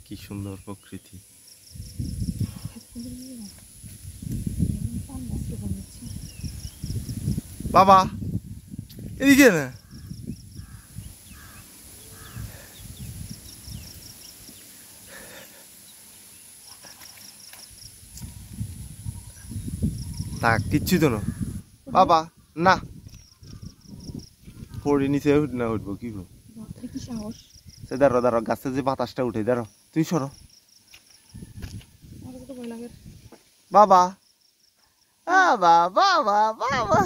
কি সুন্দর প্রকৃতি। বাবা এদিকে না, তা কিচ্ছু তো না বাবা, না পড়ে নিচে না উঠবো কি সাহস। দাঁড়ো দাঁড়ো, গাছে যে বাতাসটা উঠে, দাঁড়ো তুই সরো বাবা। বাবা বাবা বাবা